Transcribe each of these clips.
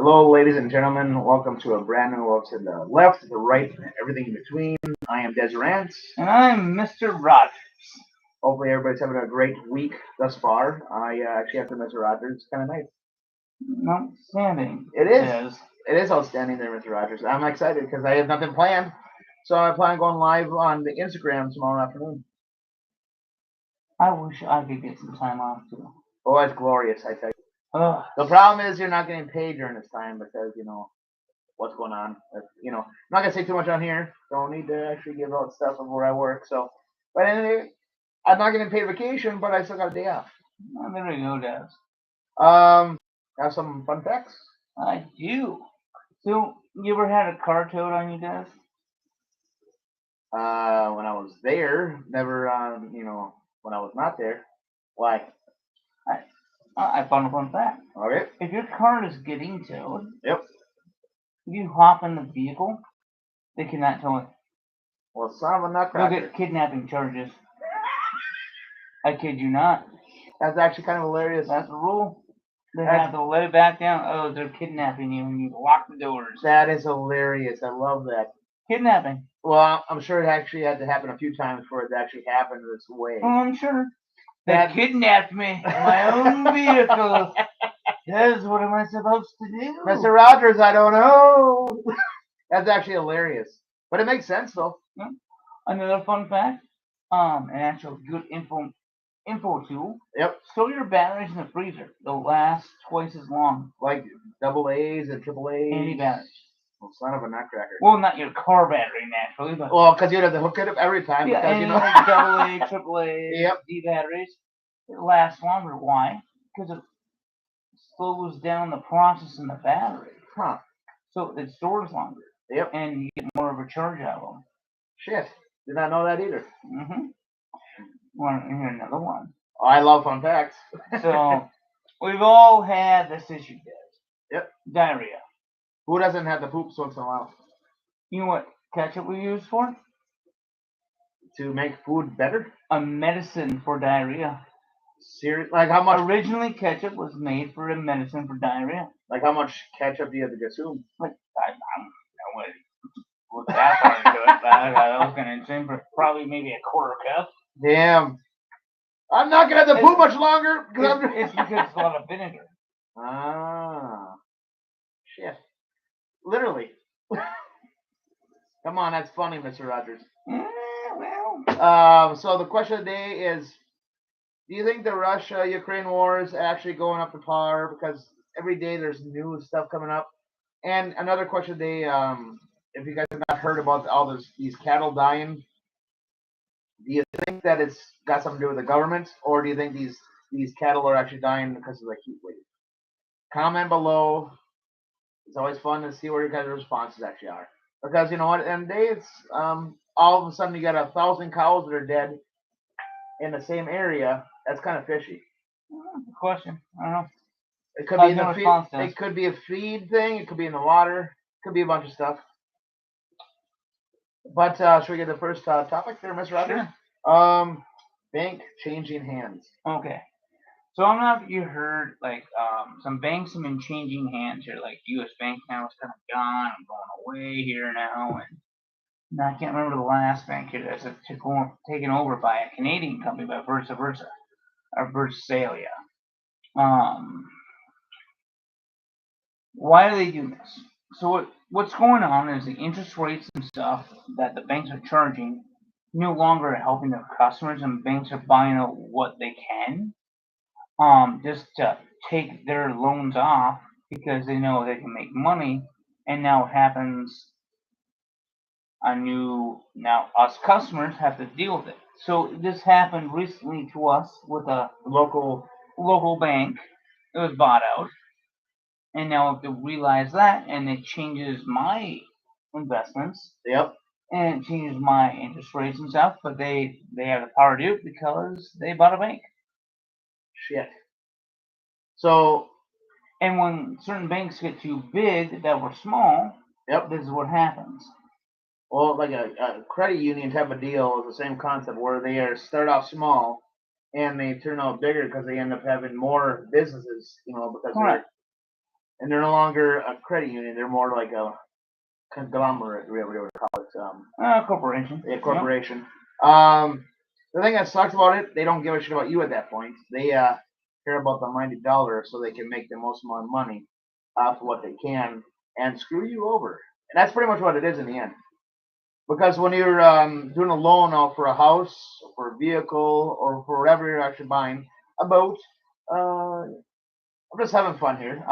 Hello, ladies and gentlemen. Welcome to a brand new look to the left, the right, and everything in between. I am Desirant. And I'm Mr. Rogers. Hopefully, everybody's having a great week thus far. I actually have to Mr. Rogers. It's kind of nice. Outstanding. It is. It is outstanding there, Mr. Rogers. I'm excited because I have nothing planned. So I plan on going live on the Instagram tomorrow afternoon. I wish I could get some time off too. Oh, it's glorious, I tell you. Ugh. The problem is you're not getting paid during this time because, what's going on. I'm not going to say too much on here. Don't need to actually give out stuff of where I work. So, but anyway, I'm not getting paid vacation, but I still got a day off. Oh, there we go, Des. Have some fun facts? I do. So, you ever had a car towed on you, Des? When I was there, never, when I was not there. Why? I found a fun fact. Okay. If your car is getting towed, Yep. if you hop in the vehicle, they cannot tow it. Well, son of a They'll nutcracker. get kidnapping charges. I kid you not. That's actually kind of hilarious. That's the rule. They have to let it back down. Oh, they're kidnapping you and you lock the doors. That is hilarious. I love that. Kidnapping. Well, I'm sure it actually had to happen a few times for it to actually happen this way. Oh, I'm sure. They kidnapped me in my own vehicle. Des, what am I supposed to do? Mr. Rogers, I don't know. That's actually hilarious. But it makes sense, though. Yeah. Another fun fact, an actual good info tool. Yep. Store your batteries in the freezer. They'll last twice as long. Like double A's and triple A's? Any batteries. Well, son of a nutcracker. Well, not your car battery, naturally, but... Well, because you'd have to hook it up every time. Yeah, because, like double A, triple A, yep. D batteries. It lasts longer. Why? Because it slows down the process in the battery. Huh. So it stores longer. Yep. And you get more of a charge out of them. Shit. Did not know that either. Mm-hmm. Want to hear another one? Oh, I love fun facts. So, we've all had this issue, Des. Yep. Diarrhea. Who doesn't have the poops once in a while? You know what ketchup we use for? To make food better? A medicine for diarrhea. Seriously? Like how much? Originally, ketchup was made for a medicine for diarrhea. Like how much ketchup do you have to consume? Like, I wouldn't look that far into it, but I was going to assume probably maybe a quarter cup. Damn. I'm not going to have to poop much longer. It's because it's a lot of vinegar. Ah. Shit. Literally. Come on, that's funny, Mr. Rogers. Well. So the question of the day is, do you think the Russia-Ukraine war is actually going up to par? Because every day there's new stuff coming up. And another question of the day, if you guys have not heard about all these cattle dying, do you think that it's got something to do with the government, or do you think these cattle are actually dying because of the heat wave? Comment below. It's always fun to see where your guys' responses actually are. Because you know what, at the end of the day, it's all of a sudden you got 1,000 cows that are dead in the same area. That's kind of fishy. Good question. I don't know. It could be in the feed. It could be a feed thing. It could be in the water. It could be a bunch of stuff. But should we get the first topic there, Mr. Rogers? Sure. Bank changing hands. Okay. So I don't know if you heard, like, some banks have been changing hands here. Like, U.S. Bank now is kind of gone. I'm going away here now. And I can't remember the last bank here that's taken over by a Canadian company, by Versa, or Versalia. Why do they do this? So what's going on is the interest rates and stuff that the banks are charging no longer helping their customers, and banks are buying out what they can, just to take their loans off because they know they can make money. And now it happens. Now us customers have to deal with it. So this happened recently to us with a local bank. It was bought out. And now if they realize that, and it changes my investments. Yep. And it changes my interest rates and stuff, but they have the power to do it because they bought a bank. Shit. So. And when certain banks get too big that were small, yep, this is what happens. Well, like a credit union type of deal is the same concept where they start off small and they turn out bigger because they end up having more businesses, because and they're no longer a credit union. They're more like a conglomerate, whatever you would call it. Corporation. A Yep. corporation. The thing that sucks about it, they don't give a shit about you at that point. They care about the mighty dollar, so they can make the most amount of money off of what they can and screw you over. And that's pretty much what it is in the end. Because when you're doing a loan out for a house, for a vehicle, or for whatever you're actually buying, a boat, I'm just having fun here.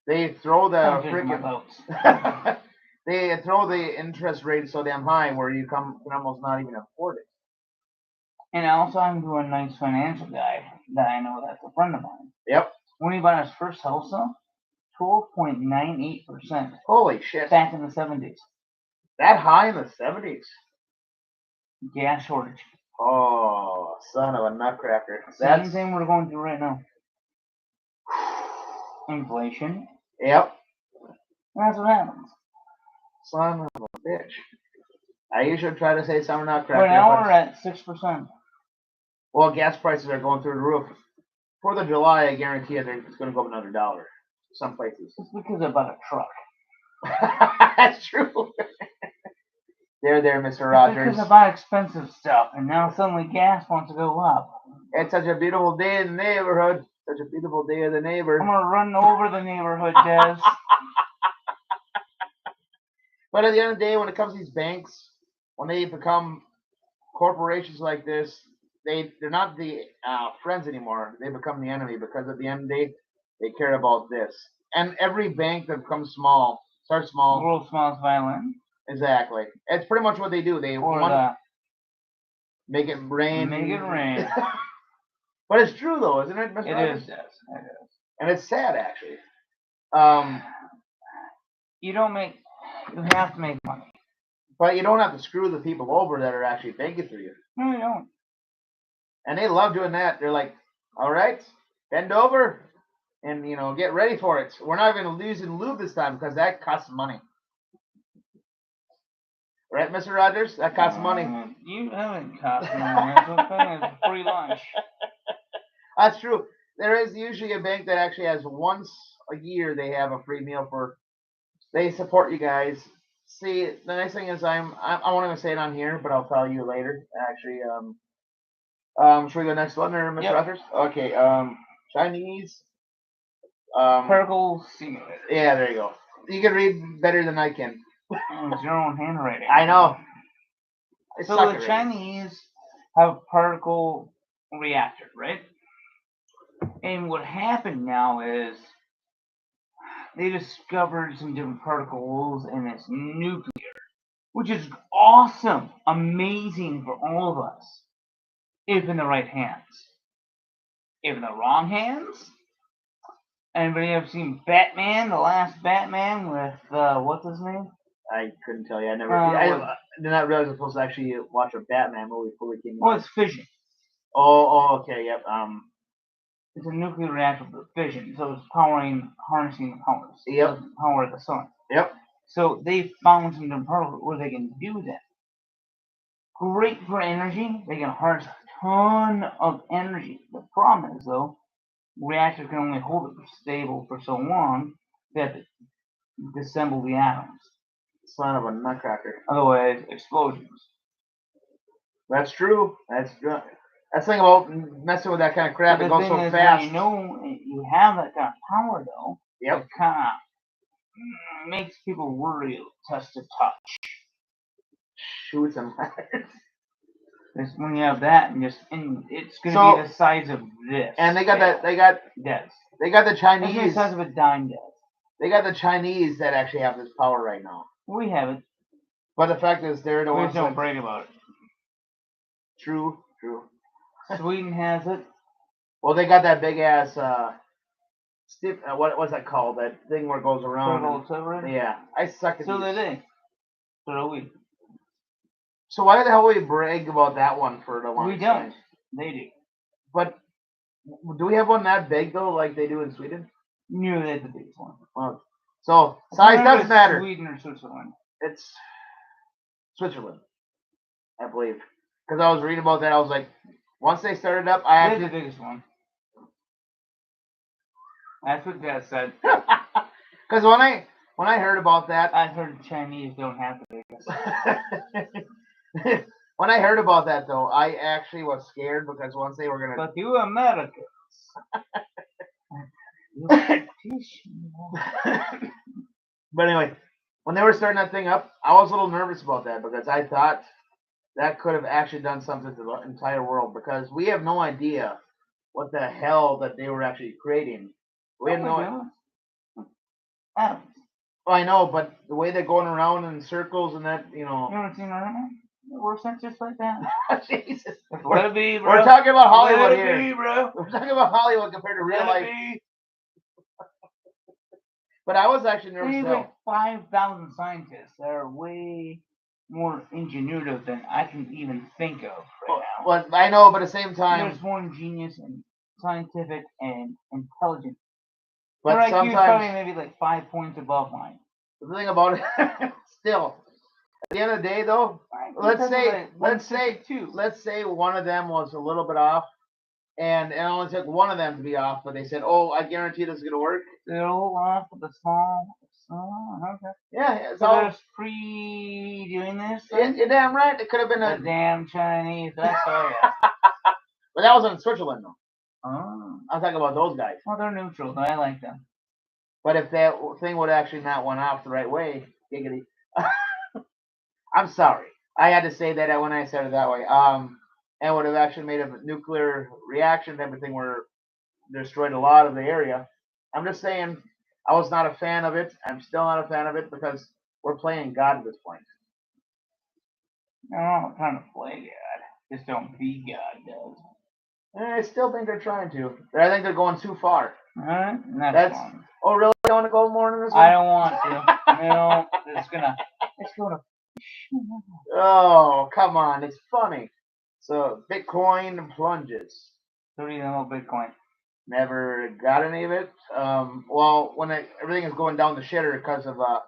They throw the Don't judge my freaking boats. they throw the interest rate so damn high where you can almost not even afford it. And also, I'm doing a nice financial guy that I know that's a friend of mine. Yep. When he bought his first house, though, 12.98% Holy shit. back in the 70s. That high in the 70s? Gas shortage. Oh, son of a nutcracker. Same thing we're going through right now. Inflation. Yep. That's what happens. Son of a bitch. I usually try to say son of a nutcracker. But now we're at 6%. Well, gas prices are going through the roof. 4th of July, I guarantee you it's going to go up another $1. Some places. It's because I bought a truck. That's true. There, Mr. It's Rogers. because I buy expensive stuff, and now suddenly gas wants to go up. It's such a beautiful day in the neighborhood. Such a beautiful day of the neighbor. I'm gonna run over the neighborhood, Des. But at the end of the day, when it comes to these banks, when they become corporations like this, they're not the friends anymore. They become the enemy because at the end of the day, they care about this. And every bank that becomes small, starts small. World's smallest violin. Exactly. It's pretty much what they do. They want make it rain. Make it rain. But it's true though, isn't it, Mr. It Rogers? is, Des. It is. And it's sad actually. You have to make money. But you don't have to screw the people over that are actually banking through you. No, you don't. And they love doing that. They're like, all right, bend over and, get ready for it. We're not going to lose and lube this time because that costs money. Right, Mr. Rogers? That costs money. You haven't cost money. It's a free lunch. That's true. There is usually a bank that actually has once a year they have a free meal for. They support you guys. See, the nice thing is I won't even say it on here, but I'll tell you later. Actually, should we go next one, or Mr. Rogers? Okay. Chinese. Particle simulator. Yeah, there you go. You can read better than I can. It's your own handwriting. I know. So the Chinese have a particle reactor, right? And what happened now is they discovered some different particles and it's nuclear, which is awesome, amazing for all of us, if in the right hands. If in the wrong hands, anybody ever seen Batman, the last Batman with, what's his name? I couldn't tell you. I did not realize I was supposed to actually watch a Batman movie before we came. Well, it's fission. Oh, okay, yep. It's a nuclear reactor for fission, so it's harnessing the powers. Yep. The power of the sun. Yep. So they found some different particles where they can do that. Great for energy. They can harness a ton of energy. The problem is, though, reactor can only hold it stable for so long that it disassemble the atoms. Son of a nutcracker. Otherwise, explosions. That's true. That's good. That's the thing about messing with that kind of crap. It goes so fast. You have that kind of power, though. Yep. It kind of makes people worry just to touch. Shoots and It's when you have that, and it's going to be the size of this. And they got that. They got the Chinese. It's the size of a dime, Des. They got the Chinese that actually have this power right now. We have it. But the fact is, they're the ones. We don't brag about it. True. Sweden has it. Well, they got that big ass. What's that called? That thing where it goes around. Yeah, I suck at So these. they. So do we. So why the hell would we brag about that one for the longest time? We don't. They do. But do we have one that big though, like they do in Sweden? No, that's the biggest one. Well, so size doesn't matter. Sweden or Switzerland? It's Switzerland, I believe. Because I was reading about that, I was like, once they started up, They're the biggest one. That's what Dad said. Because when I heard about that, I've heard Chinese don't have the biggest. when I heard about that though, I actually was scared because once they were gonna. But you Americans. But anyway, when they were starting that thing up, I was a little nervous about that because I thought that could have actually done something to the entire world because we have no idea what the hell that they were actually creating. We had no idea. Atoms. Well, I know, but the way they're going around in circles and that, You ever seen that? It works out just like that. Jesus. Let it be, bro. We're talking about Hollywood Let it here. be, bro. We're talking about Hollywood compared to real Let life. it be. But I was actually nervous There's though. like 5,000 scientists that are way more ingenuitive than I can even think of right now. Well, I know, but at the same time, There's more ingenious and scientific and intelligent. but Their IQ is probably sometimes maybe like 5 points above mine. the thing about it, still, at the end of the day though, let's say one of them was a little bit off, and it only took one of them to be off, but they said, "Oh, I guarantee this is gonna work." They're all off with the small. Okay. Yeah, it's So all. there's doing this. You're damn right. It could have been The a, damn Chinese. That's all. Yeah. but that was in Switzerland though. Oh. I'm talking about those guys. Well, they're neutral. I like them. But if that thing would actually not went off the right way, giggity. I'm sorry. I had to say that when I said it that way. And would have actually made a nuclear reaction, everything were destroyed a lot of the area. I'm just saying, I was not a fan of it. I'm still not a fan of it because we're playing God at this point. No, I'm not trying to play God. Just don't be God does. And I still think they're trying to. I think they're going too far. Alright, that's fine. Oh, really? You want to go more into this one? I don't want to. No, it's gonna. Oh, come on. It's funny. So, Bitcoin plunges. So do you know Bitcoin? Never got any of it. Well, when everything is going down the shitter because of a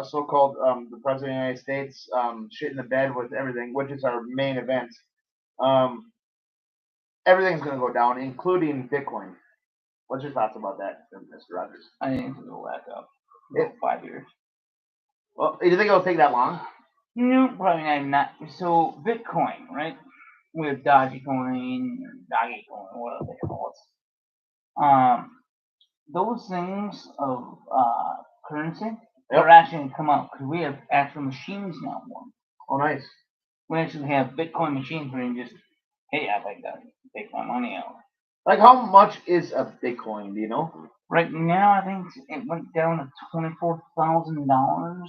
so-called the president of the United States shit in the bed with everything, which is our main event. Everything's going to go down, including Bitcoin. What's your thoughts about that, Mr. Rogers? I think it's going to go back up. 5 years. Well, do you think it'll take that long? No, probably not. So Bitcoin, right? With Dogecoin, whatever they call it. Those things of currency are actually going to come out because we have actual machines now. Oh, nice. We actually have Bitcoin machines where you can just, hey, I'd like to take my money out. Like, how much is a Bitcoin? Do you know? Right now, I think it went down to $24,000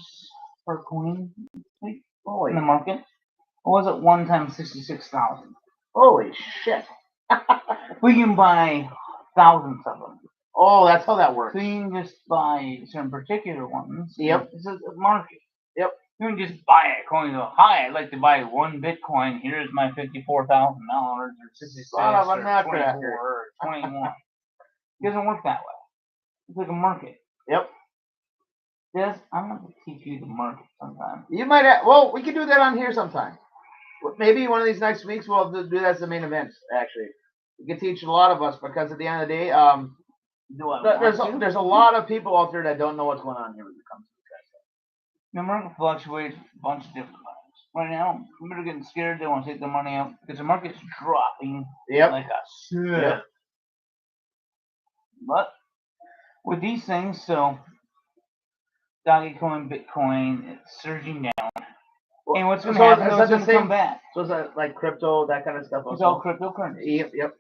per coin in the market. What was it? One time 66,000. Holy shit! We can buy thousands of them. Oh, that's how that works. So you can just buy some particular ones. Yep. It's a market. Yep. You can just buy a coin. Go, hi, I'd like to buy one Bitcoin. Here's my $54,000 or 66 or 24 or 21. It doesn't work that way. It's like a market. Yep. Yes, I'm going to teach you the market sometime. You might have, well, we can do that on here sometime. Maybe one of these next weeks we'll do that as the main event, actually. We can teach a lot of us because at the end of the day, there's a lot of people out there that don't know what's going on here when it comes to this. The market fluctuates a bunch of different times. Right now, people are getting scared. They want to take their money out because the market's dropping like a sieve. Yep. But with these things, so Dogecoin, Bitcoin, it's surging down. Well, and what's going to happen is it's going to come back. So is that like crypto, that kind of stuff? It's all cryptocurrency. Yep.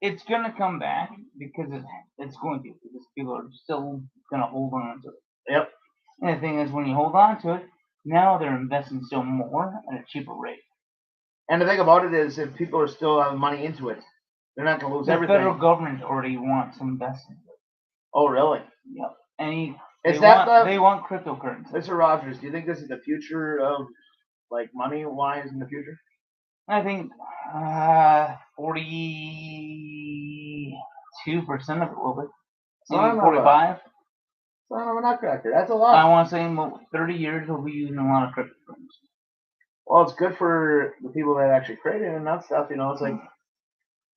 It's going to come back because it's going to. Because people are still going to hold on to it. Yep. And the thing is, when you hold on to it, now they're investing still more at a cheaper rate. And the thing about it is, if people are still having money into it, they're not going to lose everything. The federal government already wants to invest in it. Oh, really? Yep. And they want cryptocurrency. Mr. Rogers, do you think this is the future of, like, money-wise in the future? I think 42% of it will be. Maybe 45. Son of a nutcracker. That's a lot. I want to say in 30 years we'll be using a lot of cryptocurrency. Well, it's good for the people that actually created it and that stuff. You know, it's like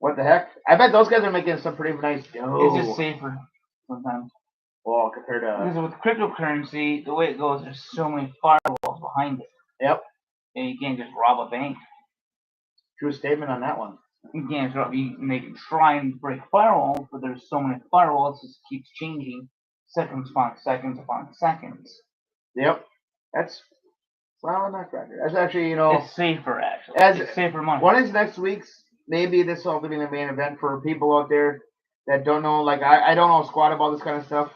What the heck? I bet those guys are making some pretty nice dough. It's just safer sometimes. Well, compared to. Because with cryptocurrency, the way it goes, there's so many firewalls behind it. Yep. And you can't just rob a bank. True statement on that one. You can't rob. They can try and break firewalls, but there's so many firewalls, it just keeps changing seconds upon seconds upon seconds. Yep. That's. Well, not cracker. That's actually, you know. It's safer, actually. It's safer money. What is next week's? Maybe this will be the main event for people out there that don't know. Like, I don't know squat about this kind of stuff.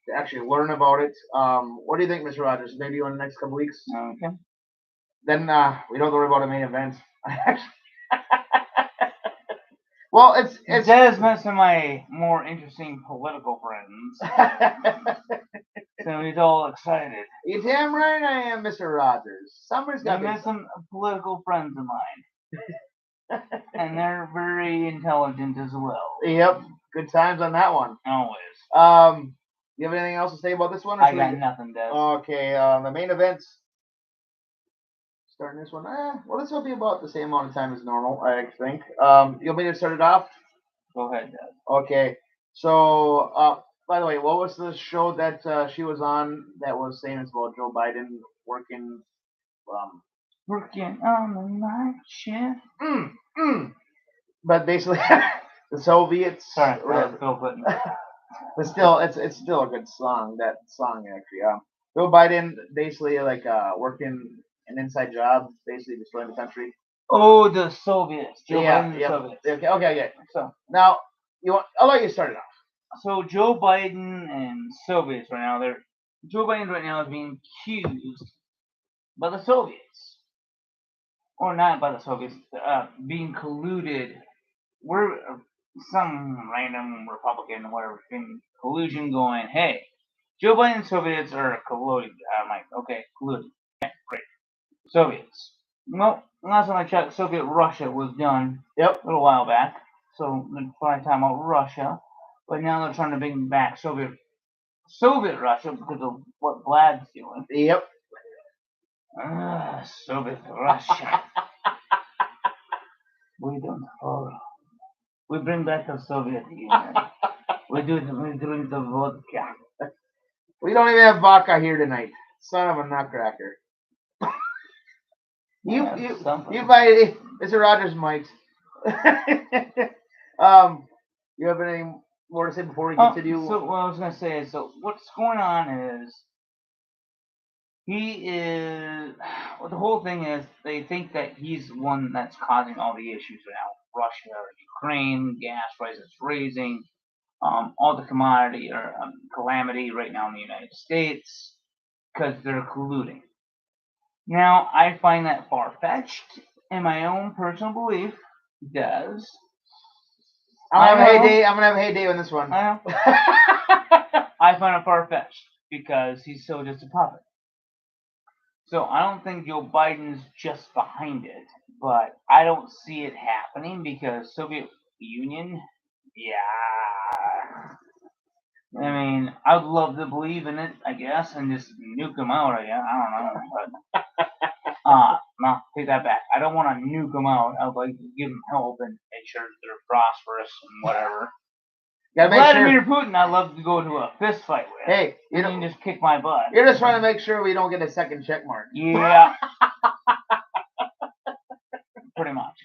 To actually learn about it. What do you think, Mr. Rogers? Maybe in the next couple weeks? Okay. Then we don't worry about a main event. Well, it's Des met some of my more interesting political friends. So he's all excited. You damn right I am, Mr. Rogers. Summer's got I met some political friends of mine. And they're very intelligent as well. Yep. Good times on that one. Always. You have anything else to say about this one? I got nothing, Des. Okay, the main events. Starting this one. Well, this will be about the same amount of time as normal, I think. You want me to start it off? Go ahead, Des. Okay. So, by the way, what was the show that she was on that was saying it's about Joe Biden working? Working on the night shift. But basically, the Soviets. Sorry, Bill Clinton. But still, it's still a good song. That song actually. Joe Biden basically like working an inside job, basically destroying the country. Oh, the Soviets. Joe Yeah, Biden, the yeah. Soviets. Okay. So now I'll let you start it off. So Joe Biden and Soviets right now, Joe Biden right now is being accused by the Soviets, or not by the Soviets, being colluded. We're some random Republican or whatever in collusion going, hey, Joe Biden and Soviets are colluding. I'm like, okay, colluding. Okay, great. Soviets. Well, last time I checked, Soviet Russia was done. Yep. A little while back. So they're trying to talk about Russia, but now they're trying to bring back Soviet Russia because of what Vlad's doing. Yep. Soviet Russia. We don't follow. We bring back the Soviet Union. We drink the vodka. We don't even have vodka here tonight. Son of a nutcracker. You might, Mr. Rogers might. You have any more to say before we continue? So what I was gonna say is, so what's going on is the whole thing is they think that he's the one that's causing all the issues right now. Russia or Ukraine, gas prices raising, all the commodity or calamity right now in the United States because they're colluding. Now, I find that far-fetched in my own personal belief. Does I'm gonna have a heyday on this one. I find it far-fetched because he's still just a puppet. So I don't think Joe Biden's just behind it, but I don't see it happening because Soviet Union, yeah. I mean, I'd love to believe in it, I guess, and just nuke them out. I don't know, but no, take that back. I don't want to nuke them out. I'd like to give them help and make sure they're prosperous and whatever. Vladimir Putin, I'd love to go to a fist fight with. Hey, you can just kick my butt. You're just trying to make sure we don't get a second check mark. Yeah. Pretty much.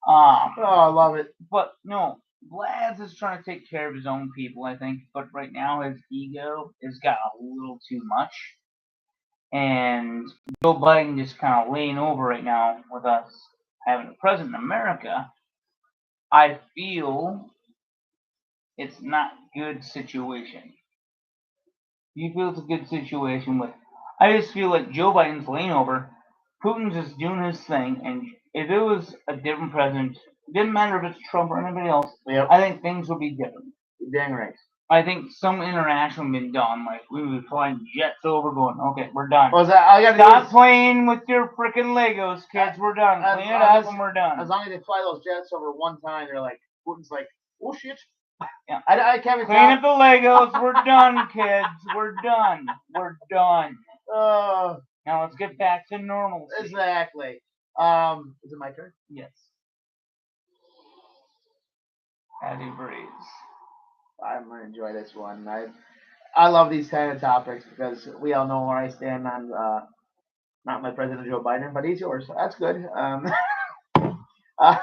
I love it. But no, Vlad's is trying to take care of his own people, I think. But right now, his ego has got a little too much. And Joe Biden just kind of laying over right now with us having a president in America. I feel it's not a good situation. You feel it's a good situation with... I just feel like Joe Biden's laying over. Putin's just doing his thing. And if it was a different president, it didn't matter if it's Trump or anybody else, yep. I think things would be different. You're dang right. I think some interaction would be done. Like, we would be flying jets over going, okay, we're done. Stop playing with your freaking Legos, kids. We're done. Clean it up and we're done. As long as they fly those jets over one time, they're like, Putin's like, oh shit. Yeah. I can't clean up the Legos. We're done, kids. We're done. We're done. Now let's get back to normalcy. Exactly. Is it my turn? Yes. as he breathes. I'm gonna enjoy this one. I love these kind of topics because we all know where I stand on not my President Joe Biden, but he's yours. So that's good. Uh,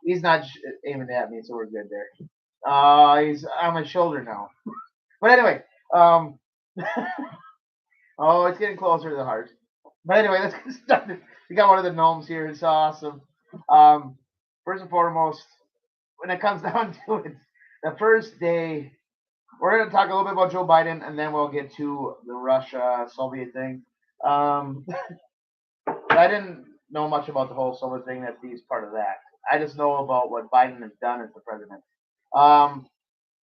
he's not aiming at me, so we're good there. He's on my shoulder now. But anyway, oh, it's getting closer to the heart. But anyway, let's get started. We got one of the gnomes here. It's awesome. First and foremost, when it comes down to it, the first day, we're going to talk a little bit about Joe Biden, and then we'll get to the Russia-Soviet thing. I didn't know much about the whole Soviet thing. That he's part of that. I just know about what Biden has done as the president.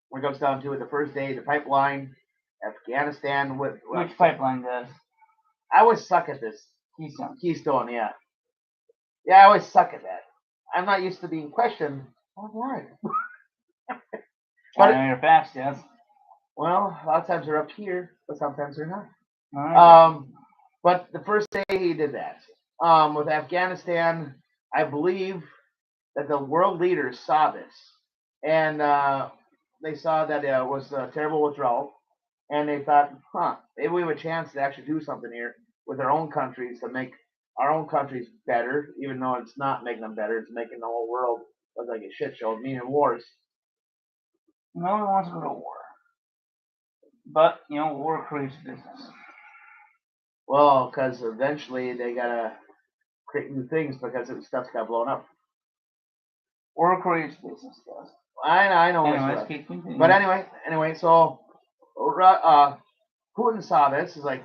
When it comes down to it, the first day, the pipeline, Afghanistan. Which pipeline does? I always suck at this. Keystone, yeah. Yeah, I always suck at that. I'm not used to being questioned. All right. China your facts, yes. Well, a lot of times they're up here, but sometimes they're not. All right. But the first day he did that. With Afghanistan, I believe that the world leaders saw this. And they saw that it was a terrible withdrawal. And they thought, maybe we have a chance to actually do something here with our own countries to make our own countries better, even though it's not making them better. It's making the whole world look like a shit show, meaning wars. No one wants to go to war. But, war creates business. Well, because eventually they got to create new things because the stuff's got blown up. War creates business, does. I know. Anyway, let's keep continuing. But anyway, so Putin saw this. Is like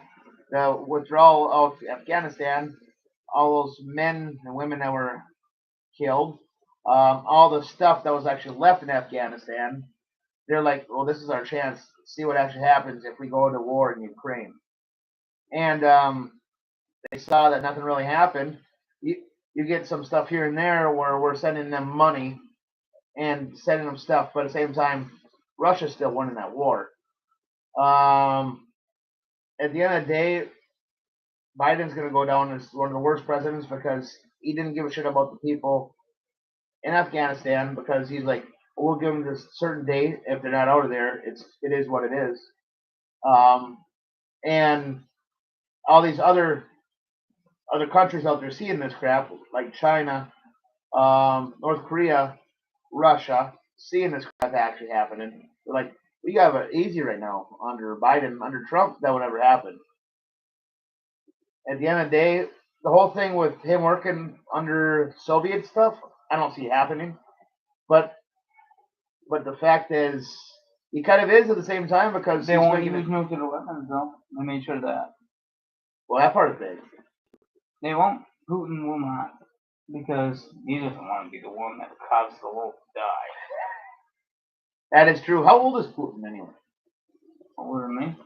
the withdrawal of Afghanistan, all those men and women that were killed, all the stuff that was actually left in Afghanistan. They're like, well, this is our chance to see what actually happens if we go into war in Ukraine. And they saw that nothing really happened. You get some stuff here and there where we're sending them money and sending them stuff, but at the same time, Russia's still winning that war. At the end of the day, Biden's going to go down as one of the worst presidents because he didn't give a shit about the people in Afghanistan because he's like, we'll give them this certain date. If they're not out of there, it is what it is. And all these other countries out there seeing this crap, like China, North Korea, Russia, seeing this crap actually happening. They're like, we got it easy right now under Biden, under Trump, that would never happen. At the end of the day, the whole thing with him working under Soviet stuff, I don't see it happening. But the fact is, he kind of is at the same time because they won't use nuclear weapons, though. I made sure of that. Well, that part of it. They won't. Putin will not, because he doesn't want to be the one that causes the world to die. That is true. How old is Putin anyway? Older than me.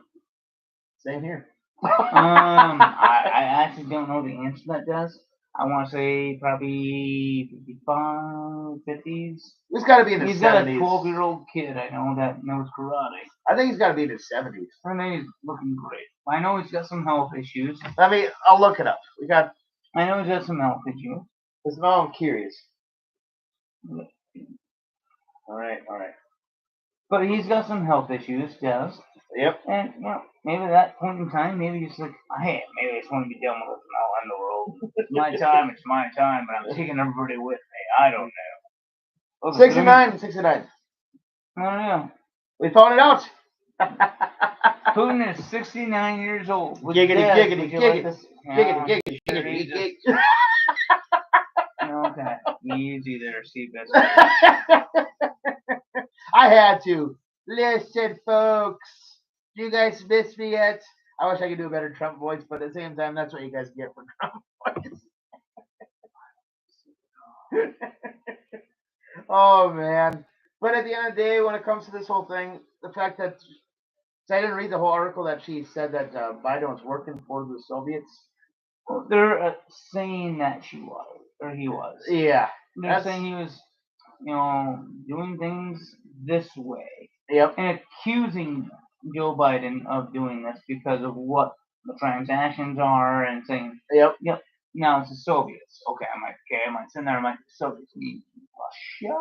Same here. I actually don't know the answer to that, Des. I want to say probably 55, 50s. He's got to be in his 70s. He's got a 12-year-old kid, I know, that knows karate. I think he's got to be in his 70s. I think he's looking great. I know he's got some health issues. I'll look it up. I know he's got some health issues. Because now I'm curious. Yeah. All right. But he's got some health issues, Des. Yep. And, maybe at that point in time, maybe he's like, hey, maybe I just want to be done with it and I'll end the world. It's my time, but I'm taking everybody with me. I don't know. 69. I don't know. We found it out. Putin is 69 years old. Giggity. Okay. Easy there, Seabiscuit. I had to. Listen, folks. Do you guys miss me yet? I wish I could do a better Trump voice, but at the same time, that's what you guys get for Trump voice. Oh, man. But at the end of the day, when it comes to this whole thing, the fact that I didn't read the whole article that she said that Biden was working for the Soviets. Well, they're saying that she was, or he was. Yeah. They're saying he was, doing things this way. Yep. And accusing Joe Biden of doing this because of what the transactions are and saying, Yep. Now it's the Soviets. Okay, I might send there, the Soviets mean Russia?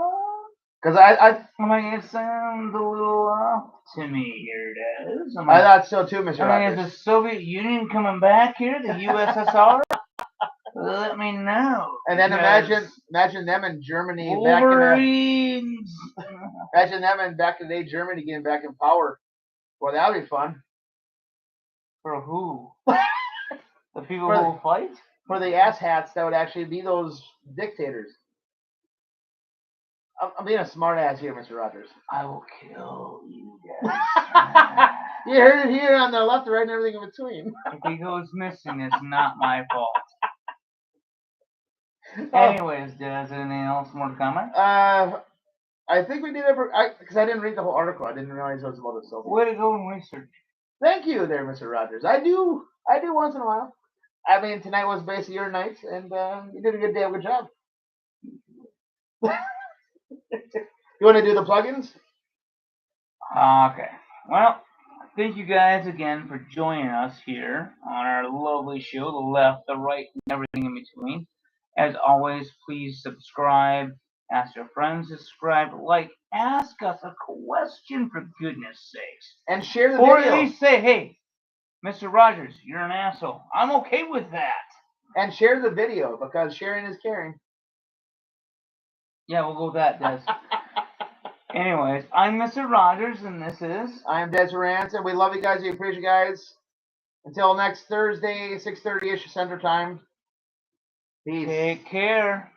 Because I I'm like, it sounds a little off to me here, it does. I'm I like, thought so too, Mr. I'm like, is Rogers. the Soviet Union coming back here? The USSR? Let me know. And then because imagine them in Germany Wolverines. imagine them in back in the day Germany getting back in power. Well, that'd be fun For who? The people For- who will fight? for the asshats that would actually be those dictators. I'm being a smart ass here, Mr. Rogers. I will kill you guys. You heard it here on the left, the right, and everything in between. If he goes missing, it's not my fault. Oh, Anyways, does anything else more to comment? I think we did it because I didn't read the whole article. I didn't realize it was about the Soviet. Way to go and research. Thank you there, Mr. Rogers. I do once in a while. I mean, tonight was basically your night, and you did a good damn good job. You want to do the plugins? Okay. Well, thank you guys again for joining us here on our lovely show, the left, the right, and everything in between. As always, please subscribe, ask your friends to subscribe, like, ask us a question for goodness sakes. And share the Or at video. least say, hey, Mr. Rogers, you're an asshole. I'm okay with that. And share the video because sharing is caring. Yeah, we'll go with that, Des. Anyways, I'm Mr. Rogers, and this is... I am Des Rance, and we love you guys. We appreciate you guys. Until next Thursday, 6:30-ish Central Time. Peace. Take care.